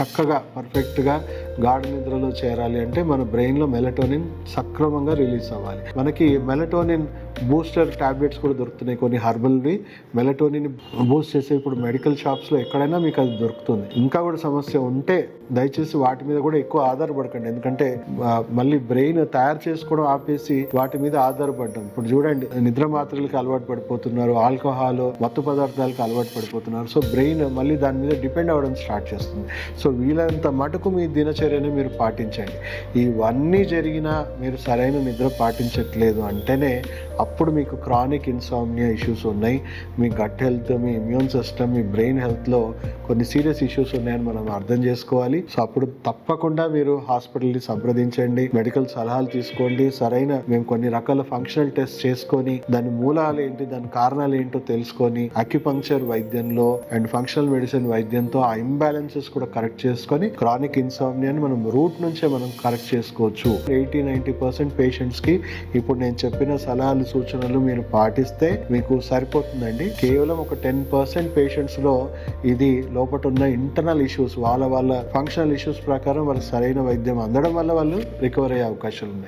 చక్కగా పర్ఫెక్ట్గా గాఢ నిద్రలో చేరాలి అంటే మన బ్రెయిన్లో మెలటోనిన్ సక్రమంగా రిలీజ్ అవ్వాలి. మనకి మెలటోనిన్ బూస్టర్ టాబ్లెట్స్ కూడా దొరుకుతున్నాయి, కొన్ని హర్బల్వి మెలటోనిన్ బూస్ట్ చేసే ఇప్పుడు మెడికల్ షాప్స్లో ఎక్కడైనా మీకు అది దొరుకుతుంది. ఇంకా కూడా సమస్య ఉంటే దయచేసి వాటి మీద కూడా ఎక్కువ ఆధారపడకండి, ఎందుకంటే మళ్ళీ బ్రెయిన్ తయారు చేసుకోవడం ఆపేసి వాటి మీద ఆధారపడ్డాం. ఇప్పుడు చూడండి, నిద్ర మాత్రలకి అలవాటు పడిపోతున్నారు, ఆల్కహాల్ మత్తు పదార్థాలకు అలవాటు పడిపోతున్నారు. సో బ్రెయిన్ మళ్ళీ దాని మీద డిపెండ్ అవ్వడం స్టార్ట్ చేస్తుంది. సో వీలైనంత మటుకు మీ దినచర్యను మీరు పాటించండి. ఇవన్నీ జరిగినా మీరు సరైన నిద్ర పాటించట్లేదు అంటేనే అప్పుడు మీకు క్రానిక్ ఇన్సామ్నియా ఇష్యూస్ ఉన్నాయి. మీ గట్ హెల్త్, మీ ఇమ్యూన్ సిస్టమ్, మీ బ్రెయిన్ హెల్త్లో కొన్ని సీరియస్ ఇష్యూస్ ఉన్నాయని మనం అర్థం చేసుకోవాలి. సో అప్పుడు తప్పకుండా మీరు హాస్పిటల్ని సంప్రదించండి, మెడికల్ సలహాలు తీసుకోండి. సరైన మేము కొన్ని రకాల ఫంక్షనల్ టెస్ట్ చేసుకొని దాని మూలాలు ఏంటి, దాని కారణాలు ఏంటో తెలుసుకొని అక్యుపంక్చర్ వైద్యంలో అండ్ ఫంక్షనల్ మెడిసిన్ వైద్యంతో ఆ ఇంబ్యాలెన్సెస్ కూడా కరెక్ట్ చేసుకొని క్రానిక్ ఇన్సామ్నియాని మనం రూట్ నుంచే మనం కరెక్ట్ చేసుకోవచ్చు. 80-90% పేషెంట్స్ కి ఇప్పుడు నేను చెప్పిన సలహాలు సూచనలు మీరు పాటిస్తే మీకు సరిపోతుందండి. కేవలం ఒక 10% పేషెంట్స్ లో ఇది లోపల ఉన్న ఇంటర్నల్ ఇష్యూస్, వాళ్ళ ఫంక్షనల్ ఇష్యూస్ ప్రకారం వాళ్ళకి సరైన వైద్యం అందడం వల్ల వాళ్ళు రికవర్ అయ్యే అవకాశాలు ఉన్నాయి.